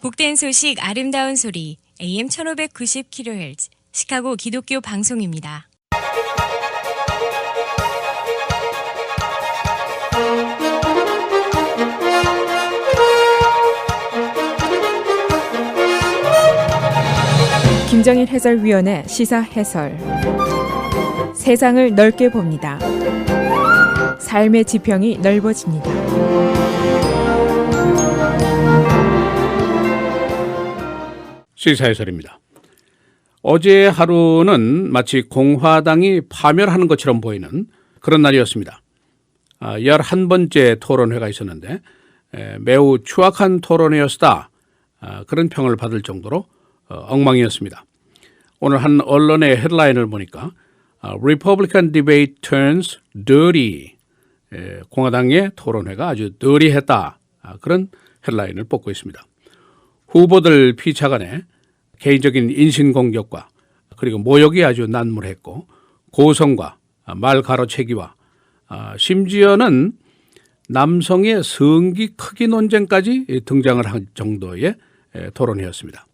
복된 소식 아름다운 소리 AM 1590kHz 시카고 기독교 방송입니다. 김정일 해설위원의 시사 해설. 세상을 넓게 봅니다. 삶의 지평이 넓어집니다. 시사 해설입니다. 어제 하루는 마치 공화당이 파멸하는 것처럼 보이는 그런 날이었습니다. 11번째 토론회가 있었는데 매우 추악한 토론회였다. 그런 평을 받을 정도로 엉망이었습니다. 오늘 한 언론의 헤드라인을 보니까 Republican debate turns dirty. 공화당의 토론회가 아주 dirty했다. 그런 헤드라인을 뽑고 있습니다. 후보들 피차 간에 개인적인 인신공격과 그리고 모욕이 아주 난무했고 고성과 말 가로채기와 심지어는 남성의 성기 크기 논쟁까지 등장을 한 정도의 토론회였습니다.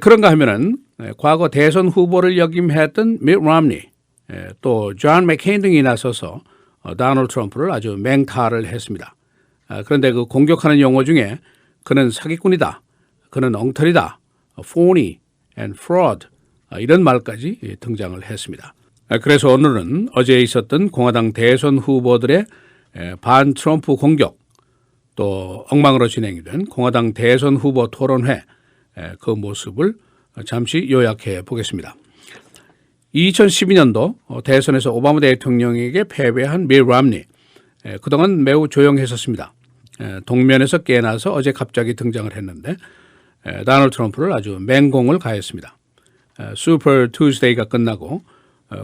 그런가 하면은 과거 대선 후보를 역임했던 밋 롬니 또 존 맥케인 등이 나서서 도널드 트럼프를 아주 맹타를 했습니다. 그런데 그 공격하는 용어 중에 그는 사기꾼이다, 그는 엉터리다, phony and fraud 이런 말까지 등장을 했습니다. 그래서 오늘은 어제 있었던 공화당 대선 후보들의 반 트럼프 공격 또 엉망으로 진행이 된 공화당 대선 후보 토론회 그 모습을 잠시 요약해 보겠습니다. 2012년도 대선에서 오바마 대통령에게 패배한 밋 롬니 그동안 매우 조용했었습니다. 동면에서 깨나서 어제 갑자기 등장을 했는데 도널드 트럼프를 아주 맹공을 가했습니다. 슈퍼 투스데이가 끝나고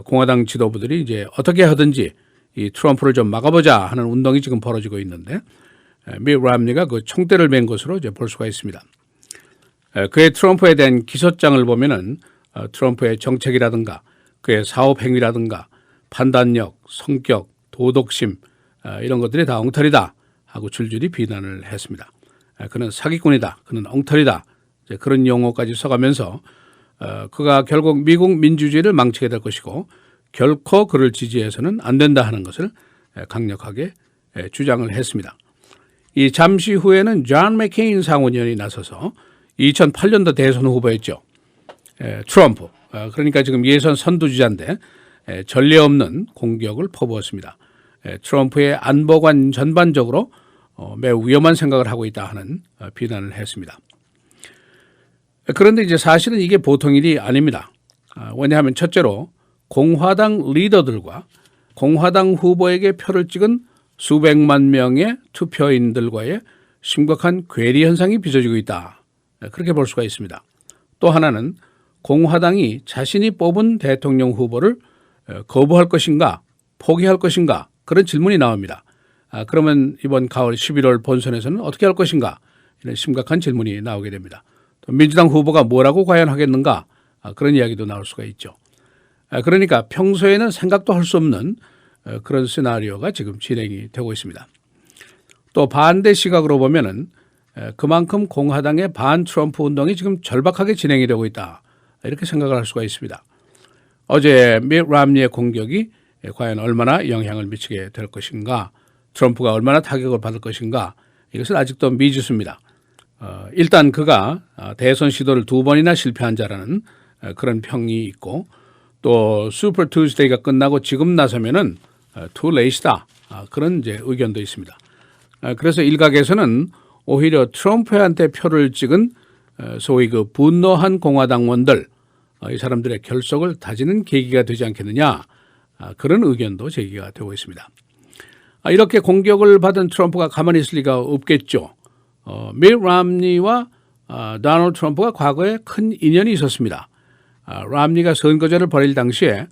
공화당 지도부들이 이제 어떻게 하든지 이 트럼프를 좀 막아보자 하는 운동이 지금 벌어지고 있는데 밋 롬니가 그 총대를 맨 것으로 이제 볼 수가 있습니다. 그의 트럼프에 대한 기소장을 보면은 트럼프의 정책이라든가 그의 사업 행위라든가 판단력, 성격, 도덕심 이런 것들이 다 엉터리다 하고 줄줄이 비난을 했습니다. 그는 사기꾼이다, 그는 엉터리다 그런 용어까지 써가면서 그가 결국 미국 민주주의를 망치게 될 것이고 결코 그를 지지해서는 안 된다 하는 것을 강력하게 주장을 했습니다. 이 잠시 후에는 존 맥케인 상원의원이 나서서 2008년도 대선 후보였죠. 트럼프. 그러니까 지금 예선 선두주자인데 전례 없는 공격을 퍼부었습니다. 트럼프의 안보관 전반적으로 매우 위험한 생각을 하고 있다 하는 비난을 했습니다. 그런데 이제 사실은 이게 보통 일이 아닙니다. 왜냐하면 첫째로 공화당 리더들과 공화당 후보에게 표를 찍은 수백만 명의 투표인들과의 심각한 괴리 현상이 빚어지고 있다. 그렇게 볼 수가 있습니다. 또 하나는 공화당이 자신이 뽑은 대통령 후보를 거부할 것인가 포기할 것인가 그런 질문이 나옵니다. 그러면 이번 가을 11월 본선에서는 어떻게 할 것인가 이런 심각한 질문이 나오게 됩니다. 또 민주당 후보가 뭐라고 과연 하겠는가 그런 이야기도 나올 수가 있죠. 그러니까 평소에는 생각도 할 수 없는 그런 시나리오가 지금 진행이 되고 있습니다. 또 반대 시각으로 보면은 그만큼 공화당의 반 트럼프 운동이 지금 절박하게 진행이 되고 있다. 이렇게 생각을 할 수가 있습니다. 어제 밋 롬니의 공격이 과연 얼마나 영향을 미치게 될 것인가, 트럼프가 얼마나 타격을 받을 것인가 이것은 아직도 미지수입니다. 일단 그가 대선 시도를 2번이나 실패한 자라는 그런 평이 있고 또 슈퍼 투스데이가 끝나고 지금 나서면은 too late다 그런 이제 의견도 있습니다. 그래서 일각에서는 오히려 트럼프한테 표를 찍은 소위 그 분노한 공화당원들 이 사람들의 결속을 다지는 계기가 되지 않겠느냐 그런 의견도 제기가 되고 있습니다. 이렇게 공격을 받은 트럼프가 가만히 있을 리가 없겠죠. 밋 롬니와 도널드 트럼프가 과거에 큰 인연이 있었습니다. 롬니가 선거전을 벌일 당시에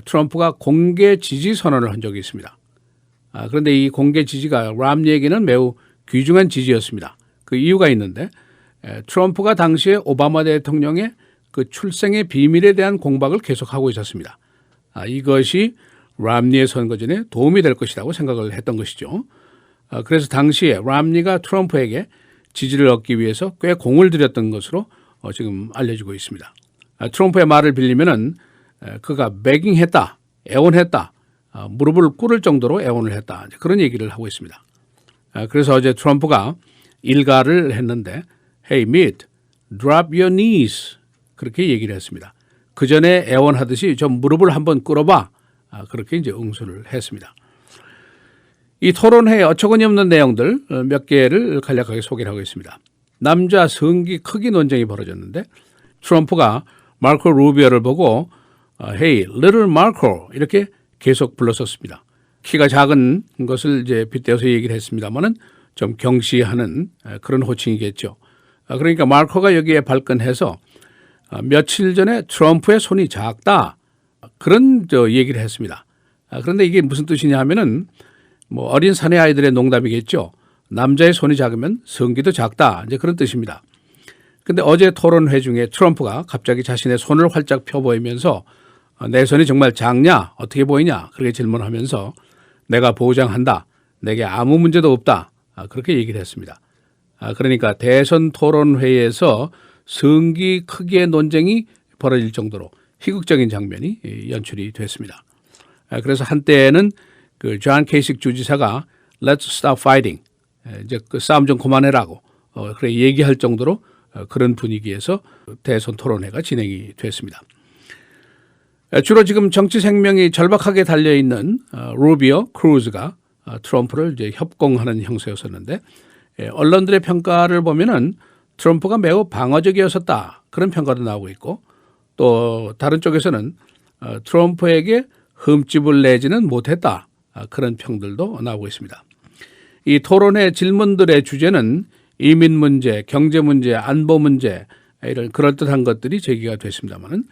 트럼프가 공개 지지 선언을 한 적이 있습니다. 그런데 이 공개 지지가 롬니에게는 매우 귀중한 지지였습니다. 그 이유가 있는데 트럼프가 당시에 오바마 대통령의 그 출생의 비밀에 대한 공박을 계속하고 있었습니다. 이것이 롬니의 선거전에 도움이 될 것이라고 생각을 했던 것이죠. 그래서 당시에 롬니가 트럼프에게 지지를 얻기 위해서 꽤 공을 들였던 것으로 지금 알려지고 있습니다. 트럼프의 말을 빌리면은 그가 begging했다, 애원했다, 무릎을 꿇을 정도로 애원을 했다, 그런 얘기를 하고 있습니다. 그래서 어제 트럼프가 일가를 했는데 Hey Mitt, drop your knees 그렇게 얘기를 했습니다. 그 전에 애원하듯이 좀 무릎을 한번 꿇어봐, 그렇게 이제 응수를 했습니다. 이 토론회에 어처구니 없는 내용들 몇 개를 간략하게 소개를 하고 있습니다. 남자 성기 크기 논쟁이 벌어졌는데 트럼프가 마르코 루비오를 보고 Hey, little Marco 이렇게 계속 불렀었습니다. 키가 작은 것을 이제 빗대어서 얘기를 했습니다만은 좀 경시하는 그런 호칭이겠죠. 그러니까 마르코가 여기에 발끈해서 며칠 전에 트럼프의 손이 작다 그런 얘기를 했습니다. 그런데 이게 무슨 뜻이냐 하면은 뭐 어린 사내 아이들의 농담이겠죠. 남자의 손이 작으면 성기도 작다 이제 그런 뜻입니다. 근데 어제 토론회 중에 트럼프가 갑자기 자신의 손을 활짝 펴 보이면서 내 손이 정말 작냐 어떻게 보이냐 그렇게 질문하면서 내가 보장한다 내게 아무 문제도 없다 그렇게 얘기를 했습니다. 그러니까 대선 토론회에서 성기 크기의 논쟁이 벌어질 정도로 희극적인 장면이 연출이 됐습니다. 그래서 한때는 그 존 케이식 주지사가 Let's stop fighting 이제 그 싸움 좀 그만해라고 그래 얘기할 정도로 그런 분위기에서 대선 토론회가 진행이 됐습니다. 주로 지금 정치 생명이 절박하게 달려 있는 루비오, 크루즈가 트럼프를 이제 협공하는 형세였었는데 언론들의 평가를 보면은 트럼프가 매우 방어적이었었다 그런 평가도 나오고 있고 또 다른 쪽에서는 트럼프에게 흠집을 내지는 못했다 그런 평들도 나오고 있습니다. 이 토론회 질문들의 주제는 이민 문제, 경제 문제, 안보 문제 이런 그럴듯한 것들이 제기가 됐습니다만은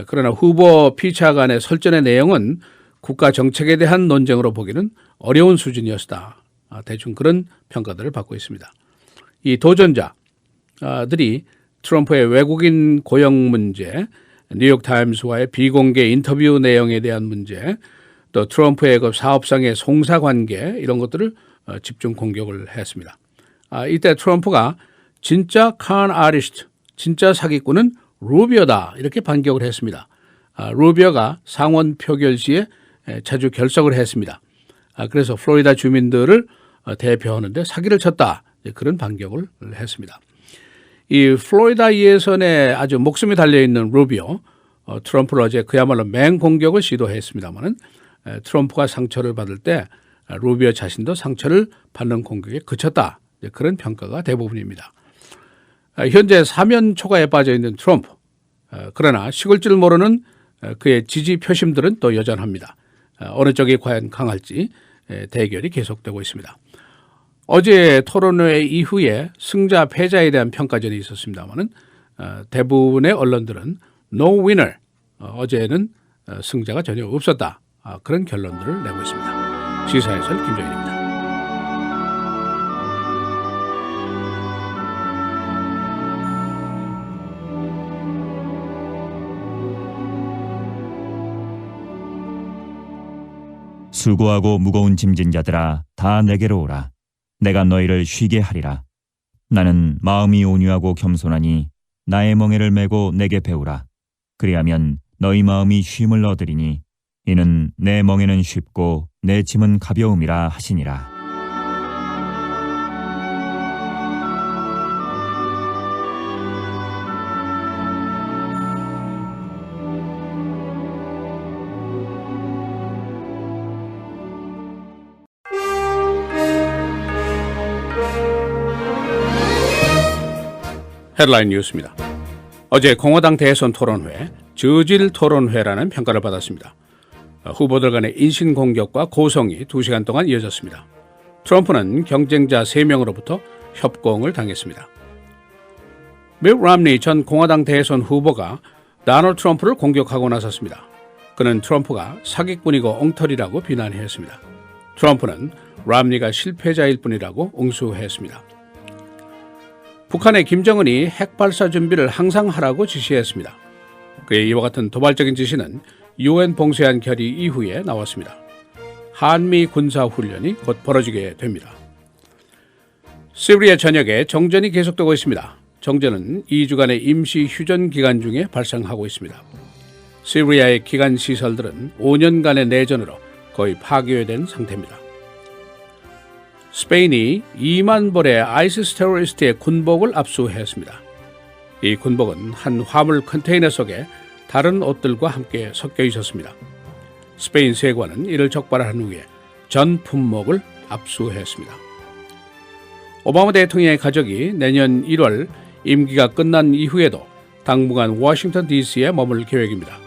그러나 후보 피차 간의 설전의 내용은 국가 정책에 대한 논쟁으로 보기는 어려운 수준이었다. 대충 그런 평가들을 받고 있습니다. 이 도전자들이 트럼프의 외국인 고용 문제, 뉴욕타임스와의 비공개 인터뷰 내용에 대한 문제, 또 트럼프의 그 사업상의 송사관계 이런 것들을 집중 공격을 했습니다. 이때 트럼프가 진짜 con artist, 진짜 사기꾼은 루비오다 이렇게 반격을 했습니다. 루비오가 상원 표결 시에 자주 결석을 했습니다. 그래서 플로리다 주민들을 대표하는데 사기를 쳤다 그런 반격을 했습니다. 이 플로리다 예선에 아주 목숨이 달려있는 루비오, 트럼프를 어제 그야말로 맹공격을 시도했습니다마는 트럼프가 상처를 받을 때 루비오 자신도 상처를 받는 공격에 그쳤다 그런 평가가 대부분입니다. 현재 사면 초과에 빠져 있는 트럼프, 그러나 식을 줄 모르는 그의 지지 표심들은 또 여전합니다. 어느 쪽이 과연 강할지 대결이 계속되고 있습니다. 어제 토론회 이후에 승자 패자에 대한 평가전이 있었습니다만은 대부분의 언론들은 no winner, 어제는 승자가 전혀 없었다 그런 결론들을 내고 있습니다. 시사해설 김정일입니다. 수고하고 무거운 짐진 자들아 다 내게로 오라. 내가 너희를 쉬게 하리라. 나는 마음이 온유하고 겸손하니 나의 멍에를 메고 내게 배우라. 그리하면 너희 마음이 쉼을 얻으리니 이는 내 멍에는 쉽고 내 짐은 가벼움이라 하시니라. 헤드라인 뉴스입니다. 어제 공화당 대선 토론회, 저질 토론회라는 평가를 받았습니다. 후보들 간의 인신공격과 고성이 2시간 동안 이어졌습니다. 트럼프는 경쟁자 3명으로부터 협공을 당했습니다. 밋 럼니 전 공화당 대선 후보가 도널드 트럼프를 공격하고 나섰습니다. 그는 트럼프가 사기꾼이고 엉터리라고 비난했습니다. 트럼프는 럼니가 실패자일 뿐이라고 응수했습니다. 북한의 김정은이 핵 발사 준비를 항상 하라고 지시했습니다. 그의 이와 같은 도발적인 지시는 UN 봉쇄안 결의 이후에 나왔습니다. 한미 군사훈련이 곧 벌어지게 됩니다. 시리아 전역에 정전이 계속되고 있습니다. 정전은 2주간의 임시 휴전 기간 중에 발생하고 있습니다. 시리아의 기간 시설들은 5년간의 내전으로 거의 파괴된 상태입니다. 스페인이 2만 벌의 아이시스 테러리스트의 군복을 압수했습니다. 이 군복은 한 화물 컨테이너 속에 다른 옷들과 함께 섞여 있었습니다. 스페인 세관은 이를 적발한 후에 전 품목을 압수했습니다. 오바마 대통령의 가족이 내년 1월 임기가 끝난 이후에도 당분간 워싱턴 DC에 머물 계획입니다.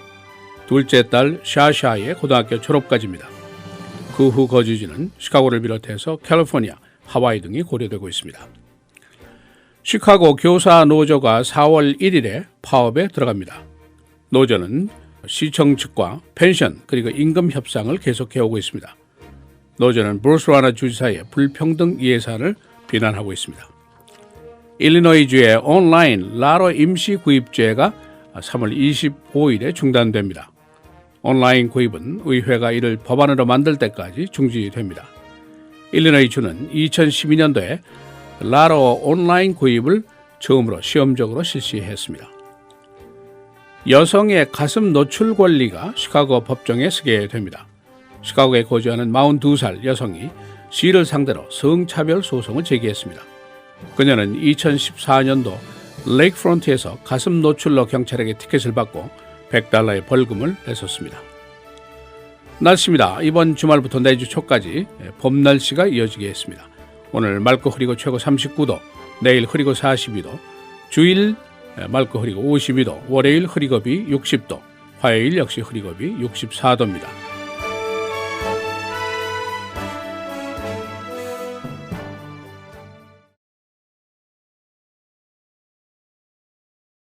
둘째 딸 샤샤의 고등학교 졸업까지입니다. 그 후 거주지는 시카고를 비롯해서 캘리포니아, 하와이 등이 고려되고 있습니다. 시카고 교사 노조가 4월 1일에 파업에 들어갑니다. 노조는 시청 측과 펜션 그리고 임금 협상을 계속해오고 있습니다. 노조는 브루스 라너 주지사의 불평등 예산을 비난하고 있습니다. 일리노이주의 온라인 라로 임시 구입제가 3월 25일에 중단됩니다. 온라인 구입은 의회가 이를 법안으로 만들 때까지 중지됩니다. 일리노이주는 2012년도에 라로 온라인 구입을 처음으로 시험적으로 실시했습니다. 여성의 가슴 노출 권리가 시카고 법정에 서게 됩니다. 시카고에 거주하는 42살 여성이 시를 상대로 성차별 소송을 제기했습니다. 그녀는 2014년도 레이크프론트에서 가슴 노출로 경찰에게 티켓을 받고 $100의 벌금을 냈었습니다. 날씨입니다. 이번 주말부터 내주 초까지 봄 날씨가 이어지겠습니다. 오늘 맑고 흐리고 최고 39도, 내일 흐리고 42도, 주일 맑고 흐리고 52도, 월요일 흐리고 비 60도, 화요일 역시 흐리고 비 64도입니다.